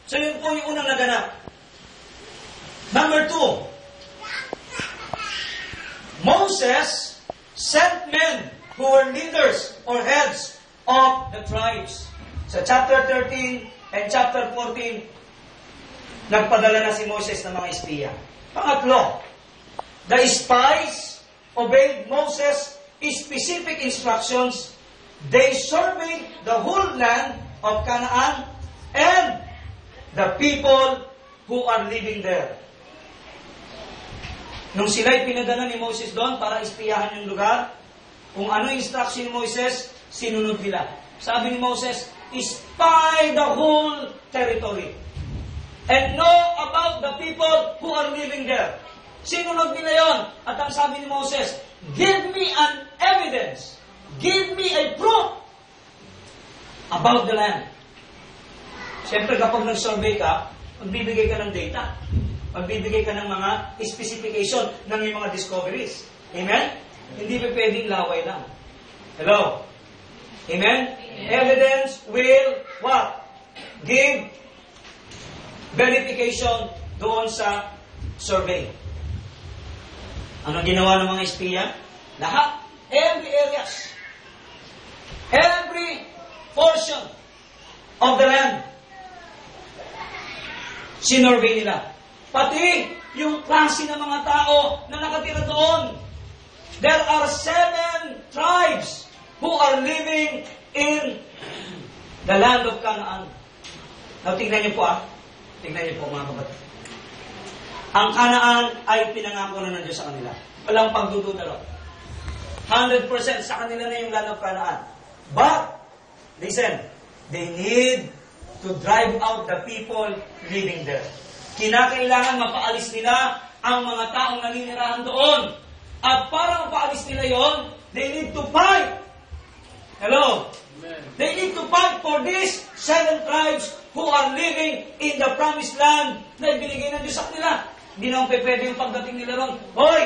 So yun po yung unang naganap. Number 2, Moses sent men who were leaders or heads of the tribes. Sa chapter 13 and chapter 14, nagpadala na si Moses ng mga espiya. Pangatlo, the spies obeyed Moses' specific instructions. They surveyed the whole land of Canaan and the people who are living there. Nung sila'y pinadala ni Moses doon para ispiyahan yung lugar, kung ano yung instruction ni Moses, sinunod nila. Sabi ni Moses, spy the whole territory and know about the people who are living there. Sinunod nila yon. At ang sabi ni Moses, give me an evidence, give me a proof about the land. Siyempre, kapag nag-survey ka, magbibigay ka ng data. Magbibigay ka ng mga specification ng yung mga discoveries. Amen? Hindi pa pwedeng laway lang. Hello? Amen? Evidence will what? Give verification doon sa survey. Anong ginawa ng mga espiya? Lahat. Every areas. Every portion of the land. Sinurvey nila. Pati yung klase ng mga tao na nakatira doon. There are 7 tribes who are living in the land of Canaan. Now, tingnan niyo po Tingnan niyo po mga kapatid. Ang Canaan ay pinangako na ng Diyos sa kanila. Walang pagdududa ron. 100% sa kanila na yung land of Canaan. But, listen, they need to drive out the people living there. Kinakailangan mapaalis nila ang mga taong naninirahan doon. At para mapaalis nila yon, they need to fight. Hello? Amen. They need to fight for these 7 tribes who are living in the promised land na ibinigay ng Diyos sa kanila. Hindi naman pwede yung pagdating nila ron. Hoy!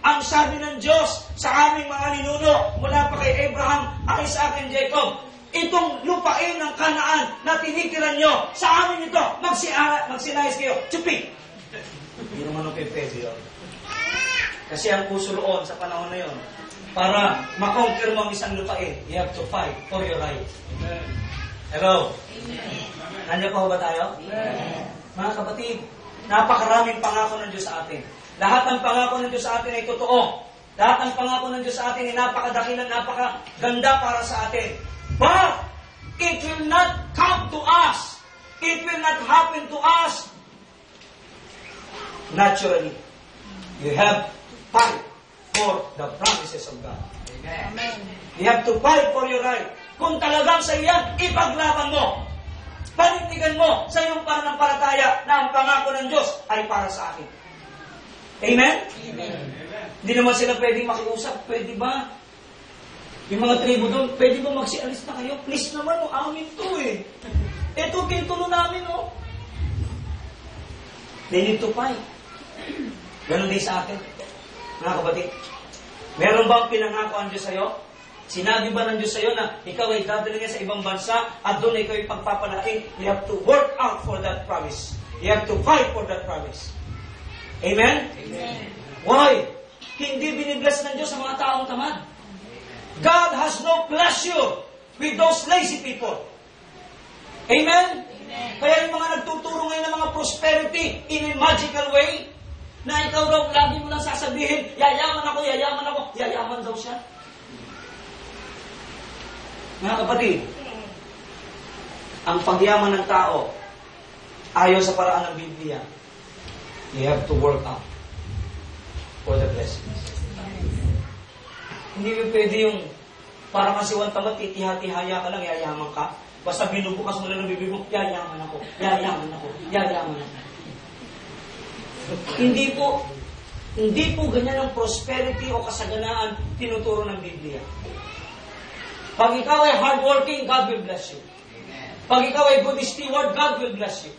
Ang sabi ng Diyos sa aming mga ninuno mula pa kay Abraham, Isaac and Jacob, itong lupain ng Canaan na tinitiran nyo, sa amin ito, magsinayos kayo. Chupi! Hindi naman ang pwede yun. Kasi ang puso roon sa panahon na yun, para makonquer mo ang isang lupain, you have to fight for your right. Amen. Hello? Nandiyan pa ba tayo? Amen. Mga kapatid, napakaraming pangako ng Diyos sa atin. Lahat ng pangako ng Diyos sa atin ay totoo. Lahat ng pangako ng Diyos sa atin ay napakadakilan, napakaganda para sa atin. But, it will not come to us. It will not happen to us naturally. You have to fight for the promises of God. Amen. You have to fight for your right. Kung talagang sa iyan, ipaglaban mo. Panindigan mo sa iyong pananampalataya na ang pangako ng Diyos ay para sa akin. Amen? Amen. Hindi naman sila pwedeng makiusap. Pwede ba? Yung mga tribo doon, pwede ba magsialis na kayo? Please naman, amin to eh. Ito, pintulo namin oh. They need to fight. Ganon din sa akin. Mga kapatid, meron bang pinangako ang Diyos sa'yo? Sinabi ba ng Diyos sa'yo na ikaw ay dadalhin niya sa ibang bansa at doon ikaw ay pagpapalaki? You have to work out for that promise. You have to fight for that promise. Amen? Amen. Why? Hindi binibless ng Diyos sa mga taong tamad. God has no pleasure with those lazy people. Amen? Amen. Kaya yung mga nagtuturo ngayon ng mga prosperity in a magical way, na ikaw raw, lagi mo lang sasabihin, yayaman ako, yayaman daw siya. Mga kapatid, ang pagyaman ng tao, ayaw sa paraan ng Biblia, you have to work out for the blessings. Hindi mo pwede yung para kasiwan tamad, titiha-tihaya ka lang, yayaman ka. Basta binubukas mo lang ng bibig mo, yayaman ako. Hindi po ganyan ang prosperity o kasaganaan tinuturo ng Biblia. Pag ikaw ay hardworking, God will bless you. Pag ikaw ay good steward, God will bless you.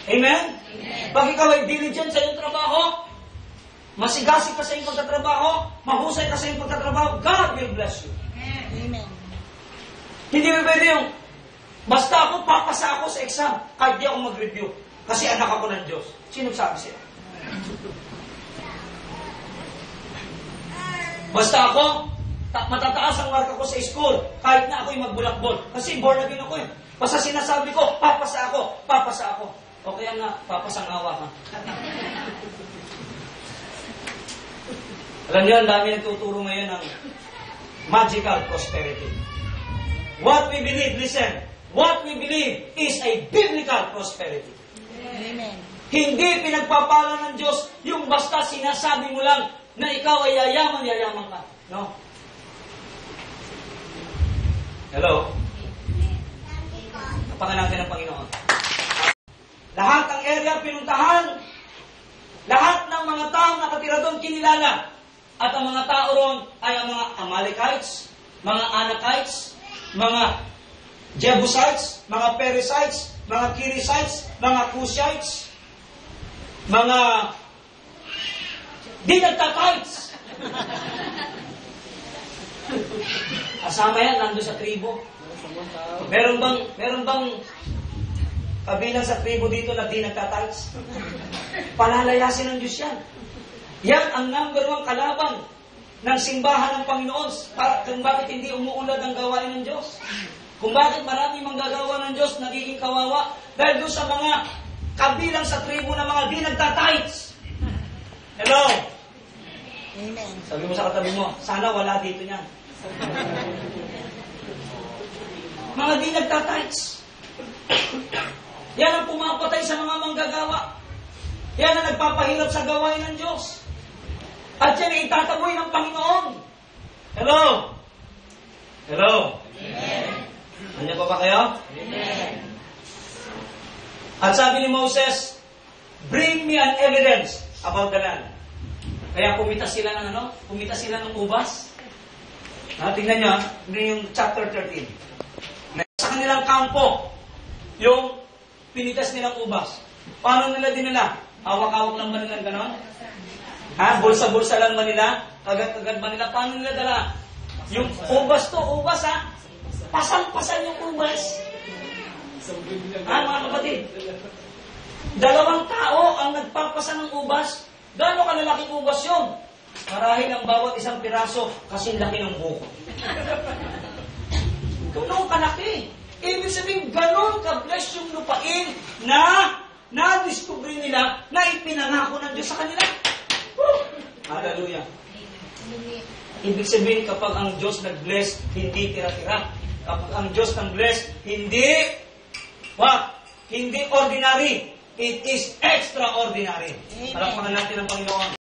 Amen? Pag ikaw ay diligent sa iyong trabaho, masigasig ka sa iyong pagtatrabaho, mahusay ka sa iyong pagtatrabaho, God will bless you. Amen. Hindi mo pwede yung Basta ako, papasa ako sa exam. Kahit di ako mag-review. Kasi anak ako ng Diyos. Sino sabi sa'yo? Basta ako, matataas ang marka ko sa school. Kahit na ako'y magbulakbol. Kasi born again ako eh. Basta sinasabi ko, papasa ako, papasa ako. O kaya nga, papasang awa ka. Alam niyo, ang dami nagtuturo ngayon ng magical prosperity. What we believe, listen, what we believe is a biblical prosperity. Amen. Hindi pinagpapala ng Diyos yung basta sinasabi mo lang na ikaw ay yayaman ka. No? Hello? Kapangan natin ang Panginoon. Lahat ng area pinuntahan, lahat ng mga taong nakatira doon kinilala. At ang mga tao roon ay ang mga Amalekites, mga Anakites, mga Jebusites, mga Perizzites, mga Kirisites, mga Cushites, mga di nagtatites. Kasama yan, nandun sa tribo. Meron bang kabilang sa tribo dito na di nagtatites? Palalayasin ng Diyos yan. Yan ang number 1 kalaban ng simbahan ng Panginoon kung bakit hindi umuunlad ang gawain ng Diyos. Kung bakit marami manggagawa ng Diyos nagiging kawawa dahil doon sa mga kabilang sa tribo na mga di nagtatites. Hello? Amen. Sabi mo sa katabi mo, sana wala dito niyan. Mga di nagtatites. Yan ang pumapatay sa mga manggagawa. Yan ang nagpapahirap sa gawain ng Diyos. At yan ay itataboy ng Panginoon. Hello? Hello? Amen. Nandiyan pa ba kayo? Amen. At sabi ni Moses, bring me an evidence about the land. Kaya pumita sila ng ano? Pumita sila ng ubas. Tingnan nyo, yung chapter 13. Sa kanilang kampo, yung pinitas nilang ubas. Paano nila dinala? Hawak-hawak lang ba nila ganon? Ha? Bulsa-bulsa lang ba nila? Kagat-kagat ba nila? Paano nila dala? Yung ubas to, ubas ha? Pasang-pasan yung ubas. Ha, mga kapatid? 2 tao ang nagpapasa ng ubas. Gano'ng kalalaking ubas yun? Marahil ang bawat isang piraso kasing laki ng buko. Gano'ng kalaki. Ibig sabihin, gano'ng ka-bless yung lupain na na-discover nila na ipinangako ng Diyos sa kanila. Hallelujah. Ibig sabihin, kapag ang Diyos nag-bless, hindi tira-tira. Kapag ang Diyos nag-bless, hindi ordinary. It is extraordinary. Palakpakan natin ang Panginoon.